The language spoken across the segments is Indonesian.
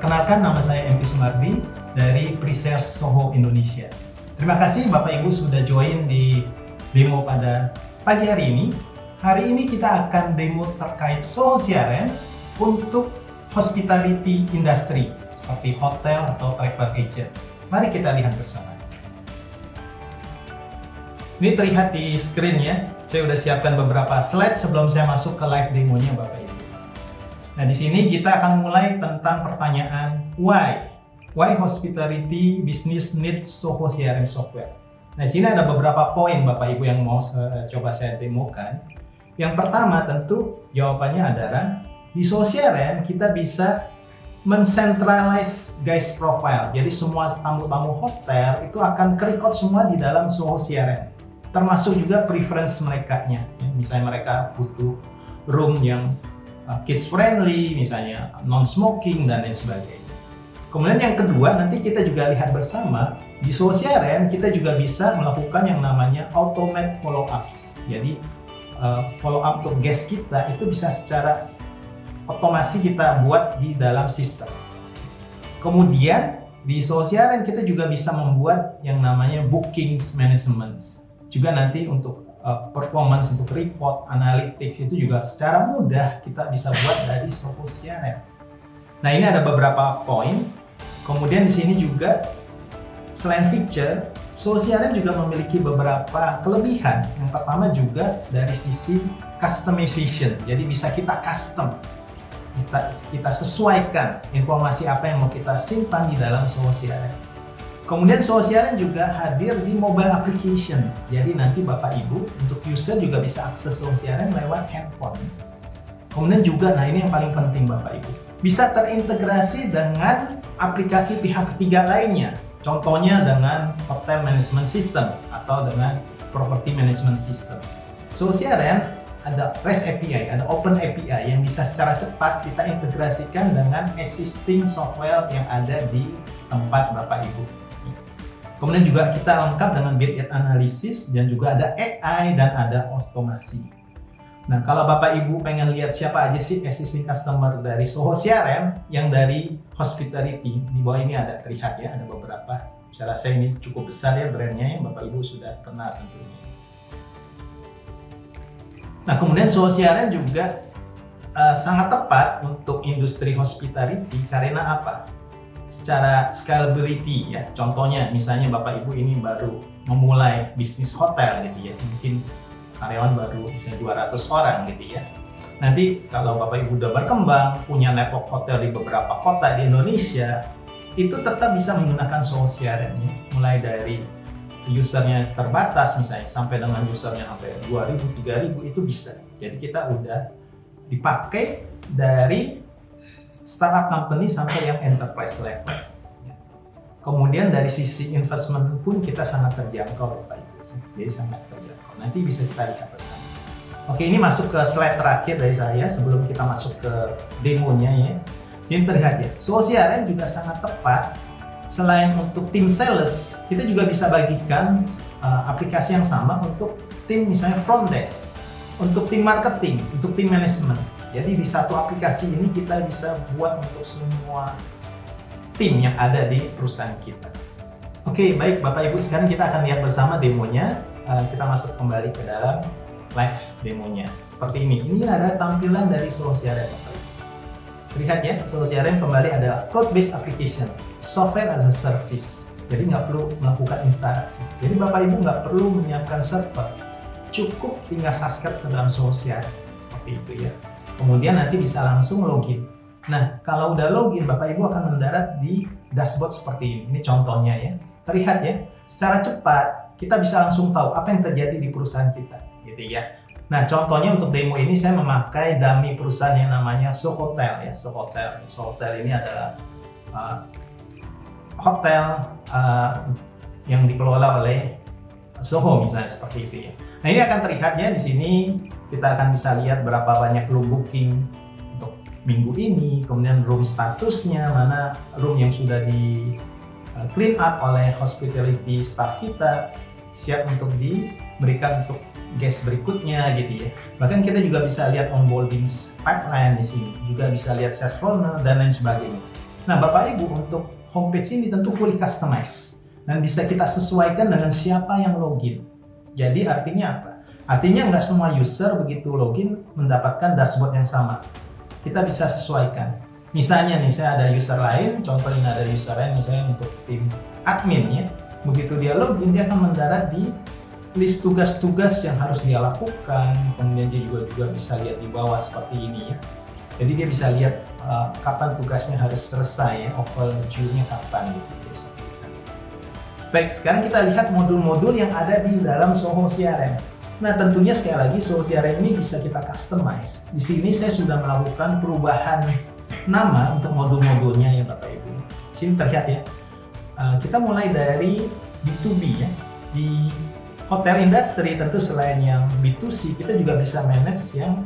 Perkenalkan, nama saya MP Sumardi dari Presales Soho Indonesia. Terima kasih Bapak Ibu sudah join di demo pada pagi hari ini. Hari ini kita akan demo terkait Soho CRM untuk hospitality industry seperti hotel atau travel agents. Mari kita lihat bersama. Ini terlihat di screen ya. Saya sudah siapkan beberapa slide sebelum saya masuk ke live demonya Bapak Ibu. Nah, di sini kita akan mulai tentang pertanyaan why. Why hospitality business need Soho CRM software? Nah, di sini ada beberapa poin Bapak Ibu yang mau coba saya demokan. Yang pertama tentu jawabannya adalah di Soho CRM kita bisa mencentralize guest profile. Jadi semua tamu-tamu hotel itu akan kerekod semua di dalam Soho CRM. Termasuk juga preference mereka-nya. Misalnya mereka butuh room yang kids friendly, misalnya non-smoking dan lain sebagainya. Kemudian yang kedua, nanti kita juga lihat bersama di Soho CRM kita juga bisa melakukan yang namanya automate follow-ups. Jadi follow-up untuk guest kita itu bisa secara otomasi kita buat di dalam sistem. Kemudian di Soho CRM kita juga bisa membuat yang namanya bookings management. Juga nanti untuk performance, untuk report, analytics itu juga secara mudah kita bisa buat dari Soho CRM. Nah, ini ada beberapa poin. Kemudian di sini juga selain feature, Soho CRM juga memiliki beberapa kelebihan. Yang pertama juga dari sisi customization. Jadi bisa kita custom. Kita sesuaikan informasi apa yang mau kita simpan di dalam Soho CRM. Kemudian Soho CRM juga hadir di mobile application. Jadi nanti Bapak Ibu untuk user juga bisa akses Soho CRM lewat handphone. Kemudian juga, nah ini yang paling penting Bapak Ibu, bisa terintegrasi dengan aplikasi pihak ketiga lainnya. Contohnya dengan Hotel Management System atau dengan Property Management System. Soho CRM ada REST API, ada Open API yang bisa secara cepat kita integrasikan dengan existing software yang ada di tempat Bapak Ibu. Kemudian juga kita lengkap dengan big data analysis dan juga ada AI dan ada otomasi. Nah, kalau Bapak Ibu pengen lihat siapa aja sih existing customer dari Soho CRM yang dari hospitality, di bawah ini ada terlihat ya, ada beberapa. Saya rasa ini cukup besar ya brandnya yang Bapak Ibu sudah kenal tentunya. Nah, kemudian Soho CRM juga sangat tepat untuk industri hospitality karena apa? Secara scalability ya, contohnya misalnya Bapak Ibu ini baru memulai bisnis hotel gitu ya, mungkin karyawan baru misalnya 200 orang gitu ya. Nanti kalau Bapak Ibu udah berkembang, punya network hotel di beberapa kota di Indonesia, itu tetap bisa menggunakan Soho CRM-nya, mulai dari usernya terbatas misalnya sampai dengan usernya sampai 2.000, 3.000 itu bisa. Jadi kita udah dipakai dari startup company sampai yang enterprise level. Kemudian dari sisi investment pun kita sangat terjangkau Bapak Ibu. Jadi sangat terjangkau. Nanti bisa kita lihat bersama. Oke, ini masuk ke slide terakhir dari saya sebelum kita masuk ke demonya ya. Ini terlihat ya, Soho CRM juga sangat tepat. Selain untuk tim sales, kita juga bisa bagikan aplikasi yang sama untuk tim misalnya front desk, untuk tim marketing, untuk tim manajemen. Jadi di satu aplikasi ini kita bisa buat untuk semua tim yang ada di perusahaan kita. Oke, baik Bapak Ibu, sekarang kita akan lihat bersama demonya. Kita masuk kembali ke dalam live demonya. Seperti ini. Ini ada tampilan dari Soho CRM Bapak Ibu. Terlihat ya, Soho CRM kembali ada cloud-based application, software as a service. Jadi nggak perlu melakukan instalasi. Jadi Bapak Ibu nggak perlu menyiapkan server. Cukup tinggal subscribe ke dalam Soho CRM. Seperti itu ya. Kemudian nanti bisa langsung login. Nah, kalau udah login, Bapak Ibu akan mendarat di dashboard seperti ini. Ini contohnya ya. Terlihat ya, secara cepat kita bisa langsung tahu apa yang terjadi di perusahaan kita, gitu ya. Nah, contohnya untuk demo ini saya memakai dummy perusahaan yang namanya Sohotel ya. Sohotel ini adalah hotel yang dikelola oleh Soho misalnya seperti itu ya. Nah, ini akan terlihat ya di sini kita akan bisa lihat berapa banyak room booking untuk minggu ini, kemudian room statusnya, mana room yang sudah di clean up oleh hospitality staff kita, siap untuk diberikan untuk guest berikutnya gitu ya. Bahkan kita juga bisa lihat onboarding pipeline di sini, juga bisa lihat sales funnel dan lain sebagainya. Nah, Bapak Ibu, untuk homepage ini tentu fully customized dan bisa kita sesuaikan dengan siapa yang login. Jadi artinya apa? Artinya nggak semua user begitu login mendapatkan dashboard yang sama. Kita bisa sesuaikan. Misalnya nih, saya ada user lain, contoh ini ada user lain misalnya untuk tim admin ya. Begitu dia login, dia akan mendarat di list tugas-tugas yang harus dia lakukan. Kemudian dia juga bisa lihat di bawah seperti ini ya. Jadi dia bisa lihat kapan tugasnya harus selesai ya, overdue-nya kapan gitu. Baik, sekarang kita lihat modul-modul yang ada di dalam Soho CRM. Nah, tentunya sekali lagi Soho CRM ini bisa kita customize. Di sini saya sudah melakukan perubahan nama untuk modul-modulnya ya Bapak Ibu. Sini terlihat ya. Kita mulai dari B2B ya. Di hotel industry tentu selain yang B2C, kita juga bisa manage yang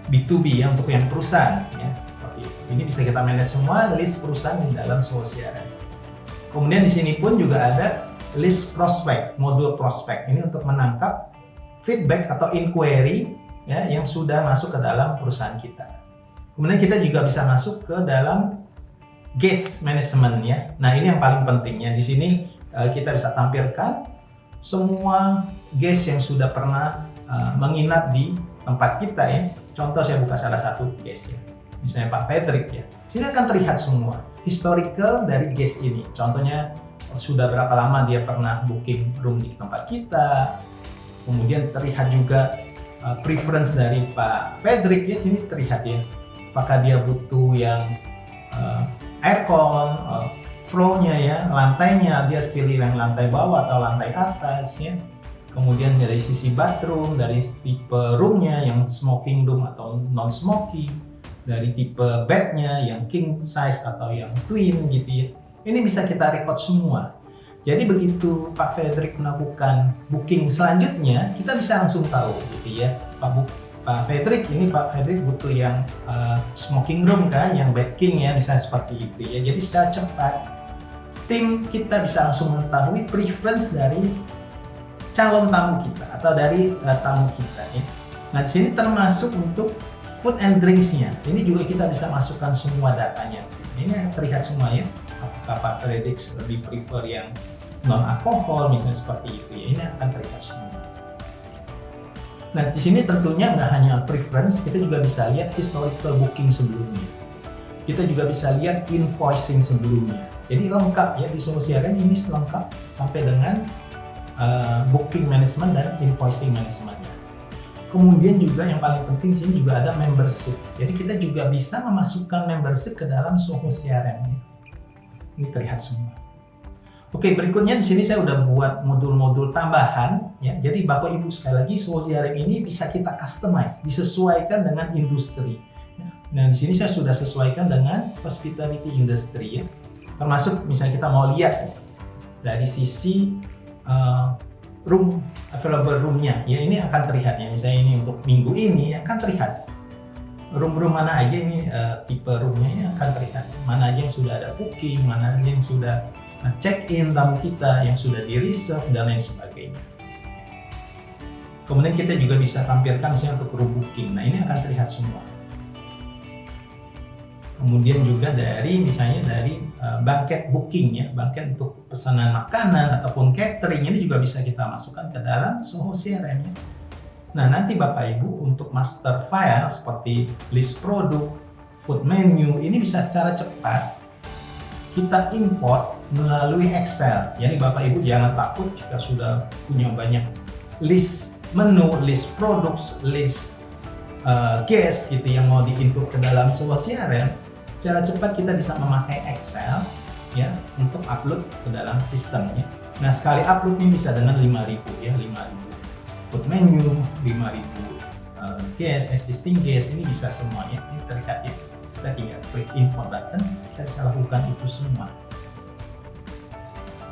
B2B ya, untuk yang perusahaan ya. Seperti itu. Ini bisa kita manage semua list perusahaan di dalam Soho CRM. Kemudian di sini pun juga ada list prospek, modul prospek. Ini untuk menangkap feedback atau inquiry ya yang sudah masuk ke dalam perusahaan kita. Kemudian kita juga bisa masuk ke dalam guest management ya. Nah, ini yang paling pentingnya. Di sini kita bisa tampilkan semua guest yang sudah pernah menginap di tempat kita ya. Contoh saya buka salah satu guest ya. Misalnya Pak Fredrik ya. Sini akan terlihat semua historical dari guest ini. Contohnya sudah berapa lama dia pernah booking room di tempat kita. Kemudian terlihat juga preference dari Pak Fredrik ya, sini terlihat ya. Apakah dia butuh yang aircon, flow-nya ya, lantainya dia pilih yang lantai bawah atau lantai atas ya. Kemudian dari sisi bathroom, dari tipe room-nya yang smoking room atau non smoking, dari tipe bed-nya yang king size atau yang twin gitu ya. Ini bisa kita record semua. Jadi begitu Pak Fredrik melakukan booking selanjutnya, kita bisa langsung tahu gitu ya. Pak Fredrik butuh yang smoking room kan, yang bed king ya, misalnya seperti itu ya. Jadi secara cepat tim kita bisa langsung mengetahui preference dari calon tamu kita atau dari tamu kita ya. Nah, di sini termasuk untuk food and drinks-nya. Ini juga kita bisa masukkan semua datanya sih. Ini terlihat semua ya. Apakah Pak Fredrik lebih prefer yang non alkohol misalnya seperti itu ya. Ini akan terlihat semua. Nah, di sini tentunya nggak hanya preference, kita juga bisa lihat historical booking sebelumnya. Kita juga bisa lihat invoicing sebelumnya. Jadi lengkap ya, di Soho CRM ini lengkap sampai dengan booking management dan invoicing managementnya. Kemudian juga yang paling penting sini juga ada membership. Jadi kita juga bisa memasukkan membership ke dalam Soho CRM. Ini terlihat semua. Oke, berikutnya di sini saya udah buat modul-modul tambahan ya. Jadi Bapak Ibu sekali lagi Soho CRM ini bisa kita customize, disesuaikan dengan industri. Nah, di sini saya sudah sesuaikan dengan hospitality industry ya. Termasuk misalnya kita mau lihat ya, dari sisi room available room-nya ya, ini akan terlihat ya. Misalnya ini untuk minggu ini akan terlihat room-room mana aja ini, tipe room-nya ya, akan terlihat mana aja yang sudah ada booking, mana aja yang sudah check-in tamu kita, yang sudah di reserve dan lain sebagainya. Kemudian kita juga bisa tampilkan misalnya untuk room booking. Nah, ini akan terlihat semua. Kemudian juga dari misalnya dari banquet booking ya, banquet untuk pesanan makanan ataupun catering, ini juga bisa kita masukkan ke dalam Soho CRM ya. Nah, nanti Bapak Ibu untuk master file seperti list produk, food menu, ini bisa secara cepat kita import melalui Excel. Jadi Bapak Ibu jangan takut jika sudah punya banyak list menu, list produk, list guest gitu yang mau diinput ke dalam Soho CRM. Secara cepat kita bisa memakai Excel ya untuk upload ke dalam sistemnya. Nah, sekali upload ini bisa dengan 5.000 ya, 5.000 food menu, 5.000 guest, existing guest, ini bisa semuanya. Ini terlihat ya. Kita tinggal klik import button, kita bisa lakukan itu semua.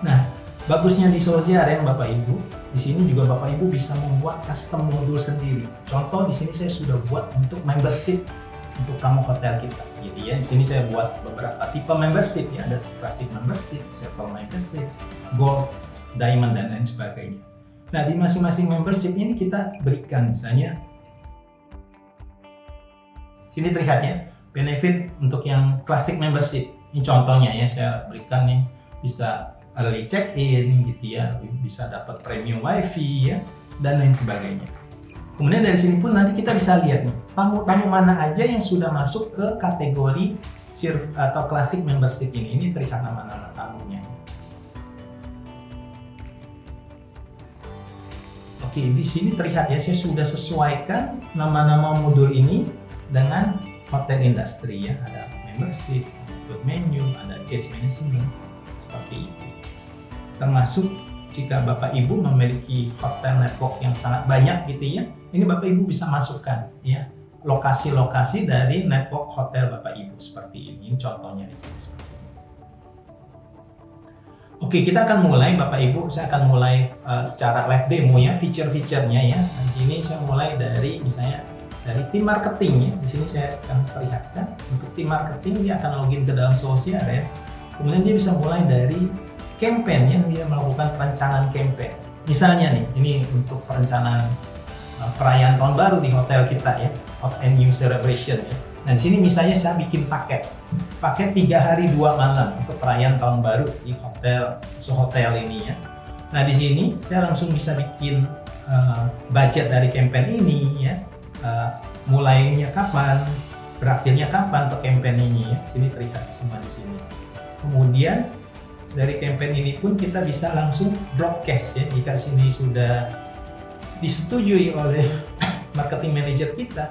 Nah, bagusnya di Soho CRM Bapak Ibu, di sini juga Bapak Ibu bisa membuat custom modul sendiri. Contoh di sini saya sudah buat untuk membership untuk tamu hotel kita. Jadi ya, di sini saya buat beberapa tipe membership ya, ada classic membership, silver membership, gold, diamond dan lain sebagainya. Nah, di masing-masing membership ini kita berikan misalnya sini terlihat ya, benefit untuk yang classic membership. Ini contohnya ya, saya berikan nih, bisa early check-in gitu ya, bisa dapat premium wifi ya, dan lain sebagainya. Kemudian dari sini pun nanti kita bisa lihat nih, tamu-tamu mana aja yang sudah masuk ke kategori atau classic membership ini. Ini terlihat nama-nama tamunya. Oke, di sini terlihat ya, saya sudah sesuaikan nama-nama modul ini dengan hotel industry ya. Ada membership, food menu, ada guest management, seperti itu. Termasuk jika Bapak Ibu memiliki hotel network yang sangat banyak gitu ya, ini Bapak Ibu bisa masukkan ya lokasi-lokasi dari network hotel Bapak Ibu seperti ini. Ini contohnya di sini seperti ini. Oke, kita akan mulai Bapak Ibu. Saya akan mulai secara live demo ya, fitur-fiturnya ya. Di sini saya mulai dari misalnya dari tim marketing ya. Di sini saya akan perlihatkan untuk tim marketing, dia akan login ke dalam sosial ya. Kemudian dia bisa mulai dari campaign ya, dia melakukan perencanaan campaign. Misalnya nih, ini untuk perencanaan perayaan tahun baru di hotel kita ya, Hot and New Celebration ya. Nah di sini misalnya saya bikin paket 3 hari 2 malam untuk perayaan tahun baru di hotel sehotel ini ya. Nah di sini saya langsung bisa bikin budget dari campaign ini ya, mulainya kapan, berakhirnya kapan untuk campaign ini ya. Sini terlihat semua di sini. Kemudian dari campaign ini pun kita bisa langsung broadcast ya, jika sini sudah disetujui oleh marketing manager kita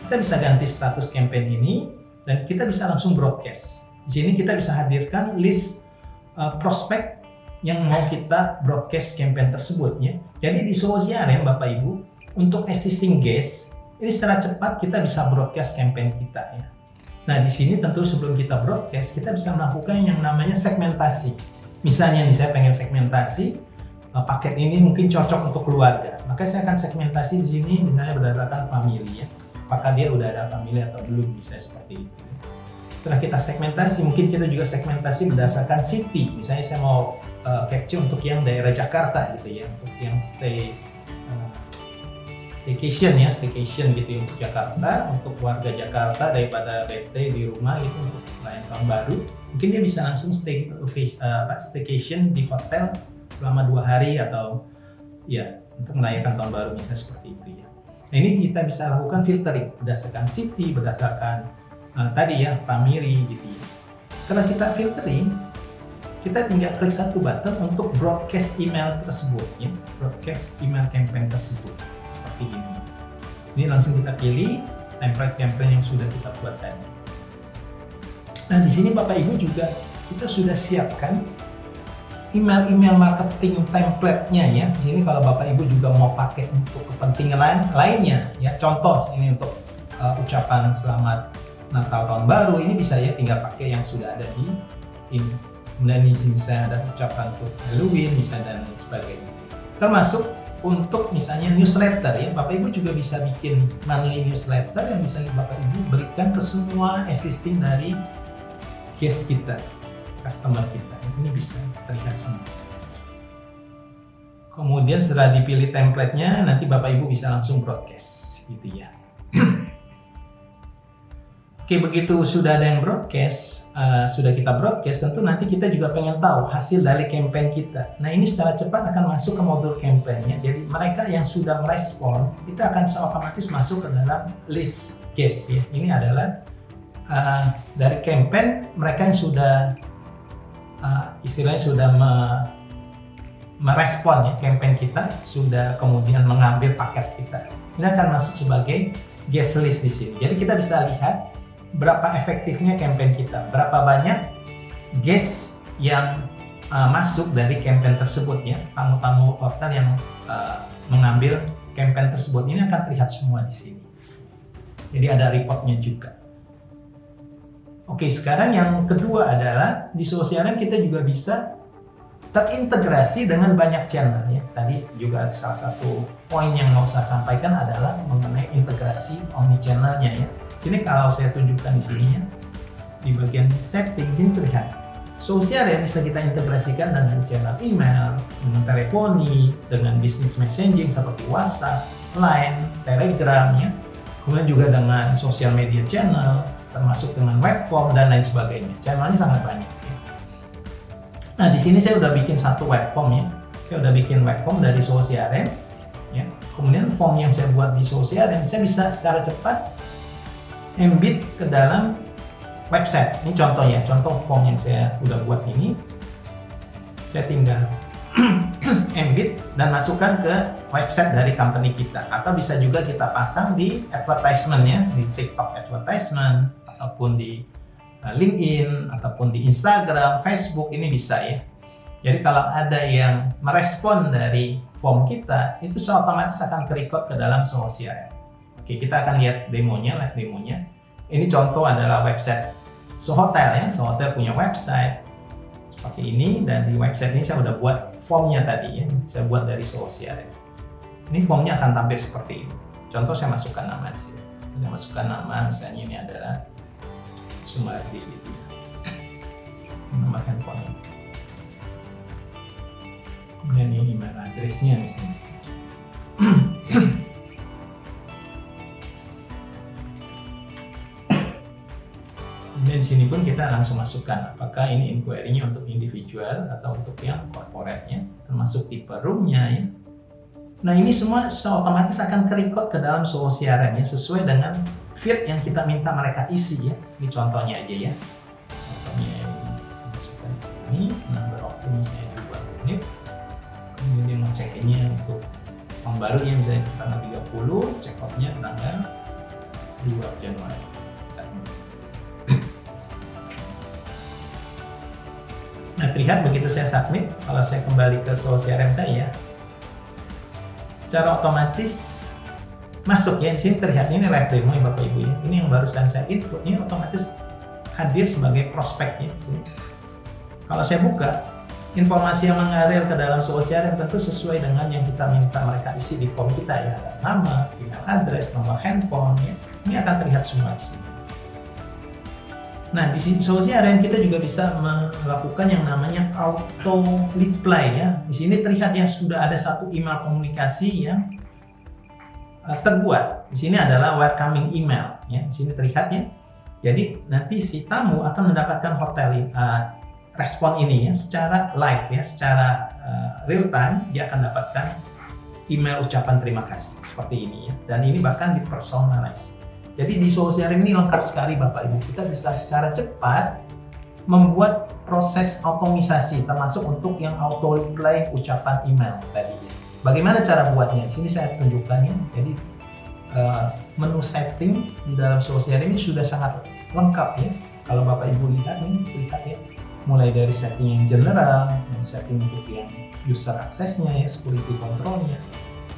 bisa ganti status campaign ini dan kita bisa langsung broadcast. Di sini kita bisa hadirkan list prospek yang mau kita broadcast campaign tersebut ya. Jadi di sosial ya Bapak Ibu, untuk existing guest ini secara cepat kita bisa broadcast campaign kita ya. Nah di sini tentu sebelum kita broadcast kita bisa melakukan yang namanya segmentasi. Misalnya nih saya pengen segmentasi paket ini mungkin cocok untuk keluarga, maka saya akan segmentasi di sini misalnya berdasarkan family ya. Apakah dia udah ada family atau belum, misalnya seperti itu. Setelah kita segmentasi, mungkin kita juga segmentasi berdasarkan city. Misalnya saya mau capture untuk yang daerah Jakarta gitu ya, untuk yang staycation gitu ya, untuk Jakarta, untuk warga Jakarta daripada bete di rumah gitu untuk perayaan tahun baru. Mungkin dia bisa langsung staycation di hotel selama 2 hari atau ya untuk merayakan tahun baru misalnya seperti itu ya. Nah ini kita bisa lakukan filtering berdasarkan city, berdasarkan tadi ya family gitu ya. Setelah kita filtering, kita tinggal klik satu button untuk broadcast email tersebut ya, broadcast email campaign tersebut seperti ini. Ini langsung kita pilih template campaign yang sudah kita buat tadi. Nah di sini Bapak Ibu juga kita sudah siapkan email marketing template-nya ya. Di sini kalau Bapak Ibu juga mau pakai untuk kepentingan lainnya ya. Contoh ini untuk ucapan selamat Natal tahun baru, ini bisa ya tinggal pakai yang sudah ada di ini. Kemudian di sini saya ada ucapan untuk Halloween misalnya dan sebagainya. Termasuk untuk misalnya newsletter ya. Bapak Ibu juga bisa bikin monthly newsletter yang bisa Bapak Ibu berikan ke semua existing dari guest kita, customer kita. Ini bisa terlihat semua. Kemudian setelah dipilih template-nya, nanti Bapak Ibu bisa langsung broadcast gitu ya. Oke, begitu sudah ada yang broadcast, sudah kita broadcast, tentu nanti kita juga pengen tahu hasil dari campaign kita. Nah ini secara cepat akan masuk ke modul campaign-nya. Jadi mereka yang sudah merespon, itu akan otomatis masuk ke dalam list guest ya. Ini adalah dari campaign mereka yang sudah istilahnya sudah merespon ya campaign kita, sudah kemudian mengambil paket kita. Ini akan masuk sebagai guest list di sini. Jadi kita bisa lihat berapa efektifnya campaign kita, berapa banyak guest yang masuk dari campaign tersebut ya, tamu-tamu hotel yang mengambil campaign tersebut. Ini akan terlihat semua di sini. Jadi ada reportnya juga. Oke, sekarang yang kedua adalah di sosialnya kita juga bisa terintegrasi dengan banyak channel ya. Tadi juga salah satu poin yang mau saya sampaikan adalah mengenai integrasi omnichannel-nya ya. Sini kalau saya tunjukkan di sini ya, di bagian setting ini terlihat sosial ya, bisa kita integrasikan dengan channel email, dengan teleponi, dengan business messaging seperti WhatsApp, Line, Telegram ya. Kemudian juga dengan social media channel, termasuk dengan web form dan lain sebagainya. Channelnya sangat banyak. Nah, di sini saya udah bikin satu web form ya. Saya udah bikin web form dari Soho CRM. Ya. Kemudian form yang saya buat di Soho CRM, saya bisa secara cepat embed ke dalam website. Ini contohnya, contoh form yang saya udah buat ini. Saya tinggal embed dan masukkan ke website dari company kita, atau bisa juga kita pasang di advertisement ya, di TikTok advertisement ataupun di LinkedIn ataupun di Instagram, Facebook, ini bisa ya. Jadi kalau ada yang merespon dari form kita, itu otomatis akan ke-record ke dalam Soho CRM. Oke, kita akan lihat demonya, live demonya. Ini contoh adalah website Sohotel ya. Sohotel punya website seperti ini, dan di website ini saya udah buat formnya tadi ya. Saya buat dari Soho CRM. Ini formnya akan tampil seperti ini. Contoh, saya masukkan nama di sini. Saya masukkan nama, misalnya ini adalah Sumardi gitu ya. Nomor handphone. Kemudian ini email address-nya misalnya. Dan di sini pun kita langsung masukkan apakah ini inquiry-nya untuk individual atau untuk yang corporate-nya, termasuk tipe room-nya ya. Nah, ini semua otomatis akan ke-record ke dalam Soho CRM ya, sesuai dengan field yang kita minta mereka isi ya. Ini contohnya aja ya. Contohnya masukkan ini, number of room misalnya 2 menit. Kemudian dia mau check-in-nya untuk yang baru ya, misalnya tanggal 30, check-out-nya tanggal 2 Januari. Nah, terlihat begitu saya submit, kalau saya kembali ke Soho CRM saya, secara otomatis masuk ya. Di sini terlihat ini live demo ya Bapak Ibu ya. Ini yang barusan saya input, ini otomatis hadir sebagai prospek ya. Sini. Kalau saya buka, informasi yang mengalir ke dalam Soho CRM tentu sesuai dengan yang kita minta mereka isi di form kita ya. Ada nama, email address, nomor handphone ya. Ini akan terlihat semua di sini. Nah, di Soho CRM kita juga bisa melakukan yang namanya auto reply ya. Di sini terlihat ya, sudah ada satu email komunikasi yang terbuat. Di sini adalah welcoming email ya. Di sini terlihat ya. Jadi nanti si tamu akan mendapatkan respon ini ya secara live ya, secara real time. Dia akan dapatkan email ucapan terima kasih seperti ini ya. Dan ini bahkan dipersonalize. Jadi di Soho CRM ini lengkap sekali Bapak Ibu. Kita bisa secara cepat membuat proses otomisasi, termasuk untuk yang auto reply ucapan email tadi. Bagaimana cara buatnya? Di sini saya tunjukkan ya. Jadi menu setting di dalam Soho CRM ini sudah sangat lengkap ya. Kalau Bapak Ibu lihat nih, lihat ya. Mulai dari setting yang general, setting untuk yang user access-nya ya, security control-nya,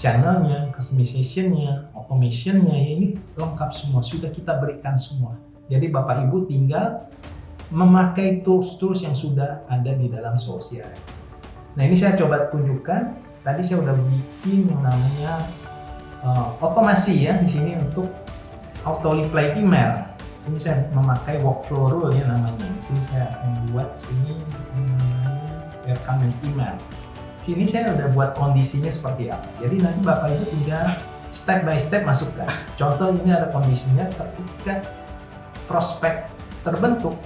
channelnya, customization-nya, automation-nya ya, ini lengkap semua, sudah kita berikan semua. Jadi Bapak Ibu tinggal memakai tools-tools yang sudah ada di dalam Soho CRM. Nah, ini saya coba tunjukkan. Tadi saya udah bikin yang namanya otomasi ya di sini untuk auto reply email. Ini saya memakai workflow rule ya namanya. Di sini saya membuat sini namanya welcoming email. Sini saya udah buat kondisinya seperti apa. Jadi nanti Bapak Ibu tinggal step by step masukkan. Contoh ini ada kondisinya ketika prospek terbentuk,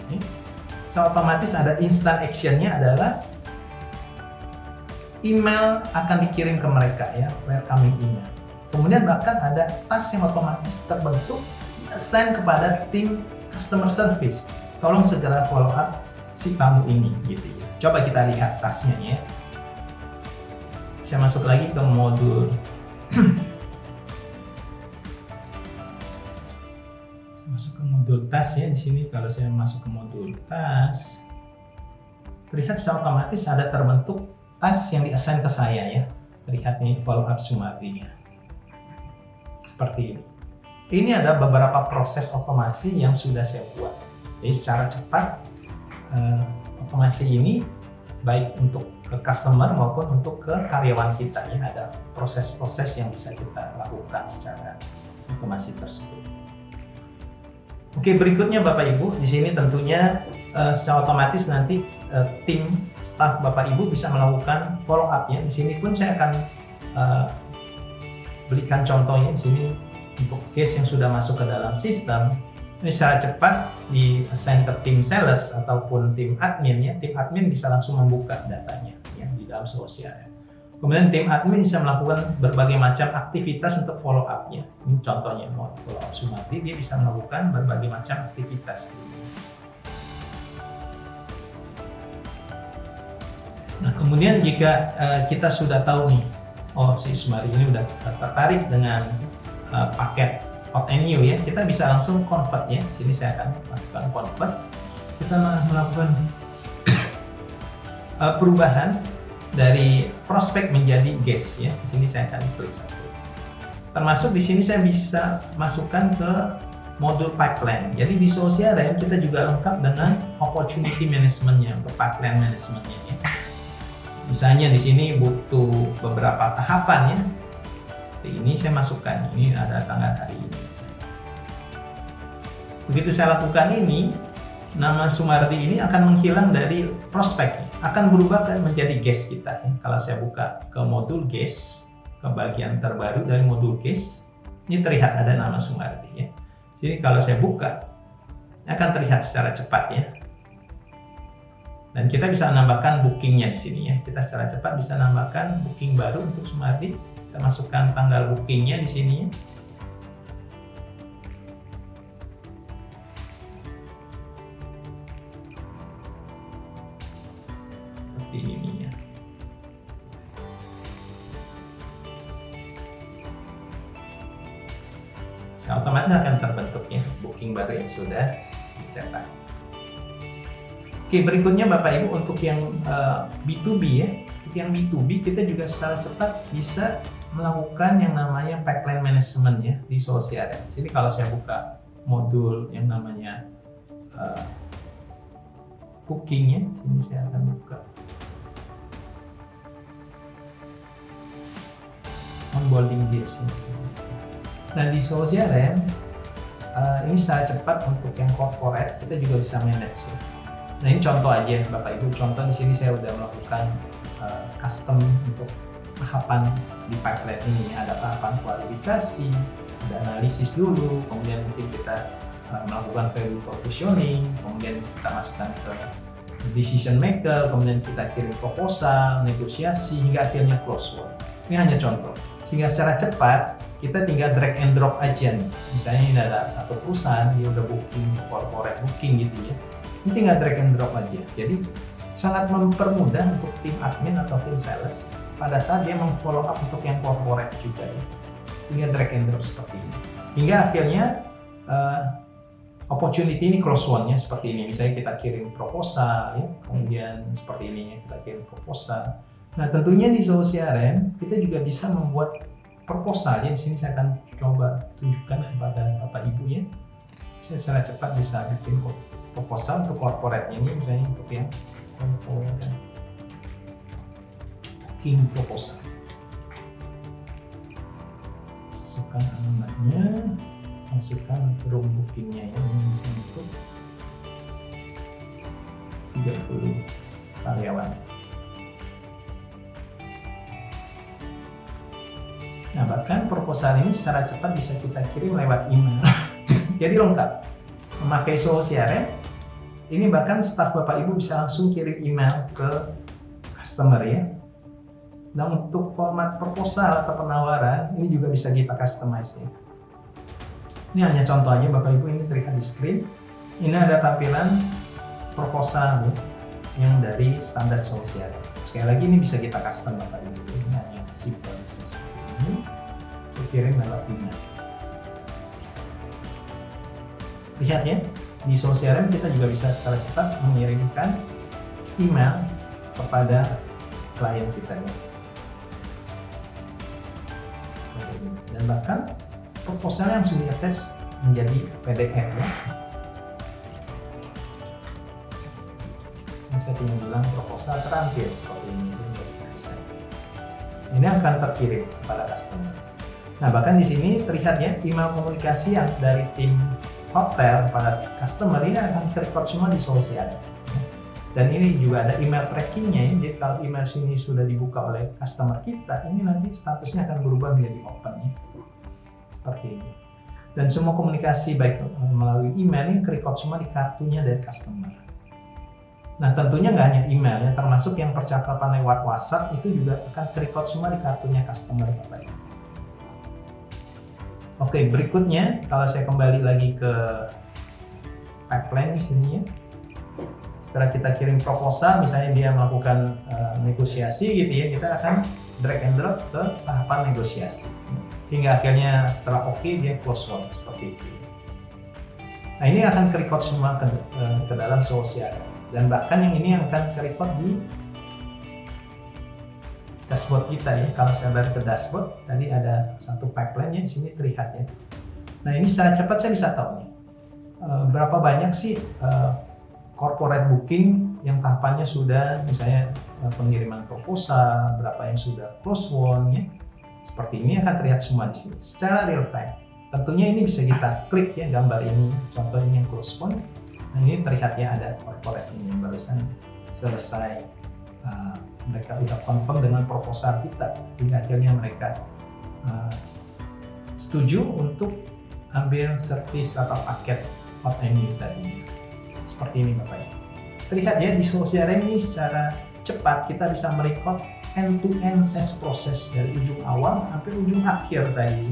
so otomatis ada instant actionnya adalah email akan dikirim ke mereka ya, welcoming email. Kemudian bahkan ada task yang otomatis terbentuk, assign kepada tim customer service. Tolong segera follow up si tamu ini gitu ya. Coba kita lihat tasknya ya. Saya masuk lagi ke modul masuk ke modul task ya. Di sini kalau saya masuk ke modul task, terlihat secara otomatis ada terbentuk task yang di-assign ke saya ya. Terlihat nih follow up Sumardi seperti ini. Ini ada beberapa proses otomasi yang sudah saya buat. Jadi secara cepat otomasi ini baik untuk ke customer maupun untuk ke karyawan kita ya, ada proses-proses yang bisa kita lakukan secara otomasi tersebut. Oke, berikutnya Bapak Ibu, di sini tentunya secara otomatis nanti tim staff Bapak Ibu bisa melakukan follow up ya. Di sini pun saya akan berikan contohnya di sini untuk case yang sudah masuk ke dalam sistem. Ini secara cepat di assign ke tim sales ataupun tim admin ya. Tim admin bisa langsung membuka datanya ya di dalam sosial. Kemudian tim admin bisa melakukan berbagai macam aktivitas untuk follow up-nya. Ini contohnya mau follow up Sumardi, dia bisa melakukan berbagai macam aktivitas. Nah, kemudian jika kita sudah tahu nih, oh si Sumardi ini udah tertarik dengan paket Hot and New ya, kita bisa langsung convert ya. Sini saya akan lakukan convert. Kita melakukan perubahan dari prospek menjadi guest ya. Di sini saya akan klik satu. Termasuk di sini saya bisa masukkan ke modul pipeline. Jadi di CRM kita juga lengkap dengan opportunity management-nya, untuk pipeline management-nya ya. Misalnya di sini butuh beberapa tahapan ya. Ini saya masukkan, ini ada tanggal hari ini. Begitu saya lakukan ini, nama Sumardi ini akan menghilang dari prospek, akan berubah menjadi guest kita ya. Kalau saya buka ke modul guest, ke bagian terbaru dari modul guest, ini terlihat ada nama Sumardi ya. Jadi kalau saya buka, akan terlihat secara cepat ya. Dan kita bisa menambahkan bookingnya di sini ya. Kita secara cepat bisa menambahkan booking baru untuk Sumardi. Kita masukkan tanggal bookingnya di sini. Seperti ini ya. Otomatis akan terbentuk ya booking baru yang sudah dicetak. Oke, berikutnya Bapak Ibu untuk yang B2B ya. Untuk yang B2B kita juga secara cepat bisa melakukan yang namanya pipeline management ya di CRM. Jadi kalau saya buka modul yang namanya bookingnya, sini saya akan buka onboarding deals. Nah di CRM ini secara cepat untuk yang corporate kita juga bisa manage ya. Nah ini contoh aja Bapak Ibu, contoh di sini saya udah melakukan custom untuk tahapan di pipeline ini. Ada tahapan kualifikasi, ada analisis dulu, kemudian mungkin kita melakukan value propositioning, kemudian kita masukkan ke decision maker, kemudian kita kirim proposal, negosiasi, hingga akhirnya close one. Ini hanya contoh, sehingga secara cepat kita tinggal drag and drop aja nih. Misalnya ini ada satu perusahaan, dia udah booking, corporate booking gitu ya. Ini tinggal drag and drop aja. Jadi sangat mempermudah untuk tim admin atau tim sales pada saat dia memfollow up untuk yang corporate juga ya. Tinggal drag and drop seperti ini. Hingga akhirnya opportunity ini close one-nya seperti ini. Misalnya kita kirim proposal ya, kemudian seperti ini ya, kita kirim proposal. Nah, tentunya di CRM kita juga bisa membuat proposal ya. Di sini saya akan coba tunjukkan kepada Bapak Ibu ya. Saya secara cepat bisa bikin proposal untuk corporate ini, misalnya untuk yang corporate booking proposal. Masukkan alamatnya, masukkan room bookingnya ya, ini bisa untuk 30 karyawan. Nah, bahkan proposal ini secara cepat bisa kita kirim lewat email. Jadi lengkap. Memakai CRM, ini bahkan staf Bapak Ibu bisa langsung kirim email ke customer ya. Dan untuk format proposal atau penawaran, ini juga bisa kita customize ya. Ini hanya contohnya Bapak Ibu, ini terlihat di screen. Ini ada tampilan proposal yang dari standar CRM. Sekali lagi ini bisa kita custom Bapak Ibu. Ini hanya simple seperti ini. Kirim lewat email. Lihat ya, di CRM kita juga bisa secara cepat mengirimkan email kepada klien kita ya. Dan bahkan proposal yang sudah attach menjadi PDF ya. Ini saya ingin bilang proposal terampil seperti ini. Ini akan terkirim kepada customer. Nah, bahkan di sini terlihat ya, email komunikasi yang dari tim hotel pada customer ini akan terrecord semua di CRM. Dan ini juga ada email trackingnya ya. Jadi kalau email sini sudah dibuka oleh customer kita, ini nanti statusnya akan berubah menjadi open ya. Seperti ini. Dan semua komunikasi baik melalui email ini ke-record semua di kartunya dari customer. Nah tentunya nggak hanya email ya, termasuk yang percakapan lewat WhatsApp itu juga akan ke-record semua di kartunya customer Bapak Ibu. Oke, berikutnya kalau saya kembali lagi ke pipeline di sini ya. Setelah kita kirim proposal, misalnya dia melakukan negosiasi gitu ya, kita akan drag and drop ke tahapan negosiasi. Hingga akhirnya setelah oke dia close one seperti itu. Nah ini akan ke-record semua ke dalam sosial. Dan bahkan yang ini akan ke-record di dashboard kita ya. Kalau saya balik ke dashboard, tadi ada satu pipeline-nya di sini terlihat ya. Nah ini secara cepat saya bisa tahu nih berapa banyak sih corporate booking yang tahapannya sudah misalnya pengiriman proposal, berapa yang sudah close won ya. Seperti ini akan terlihat semua di sini secara real time. Tentunya ini bisa kita klik ya gambar ini, contohnya yang close won. Nah ini terlihat ya ada corporate ini yang barusan selesai. Mereka sudah confirm dengan proposal kita, hingga akhirnya mereka setuju untuk ambil service atau paket hot and new tadi. Seperti ini Bapak Ibu. Terlihat ya di CRM ini secara cepat kita bisa merecord end-to-end sales proses dari ujung awal sampai ujung akhir tadi.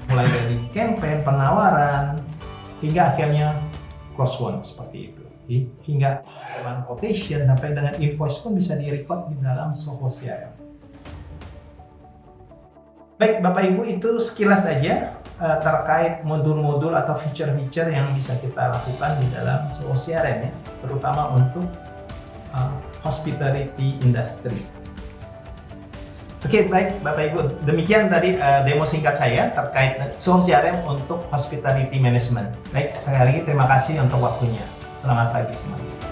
Mulai dari campaign, penawaran, hingga akhirnya close one seperti itu. Hingga dengan quotation sampai dengan invoice pun bisa direcord di dalam Soho CRM. Baik Bapak Ibu, itu sekilas saja terkait modul-modul atau feature-feature yang bisa kita lakukan di dalam Soho CRM ya, terutama untuk hospitality industry. Oke, baik Bapak Ibu, demikian tadi demo singkat saya terkait Soho CRM untuk hospitality management. Baik, sekali lagi terima kasih untuk waktunya. Selamat pagi semuanya.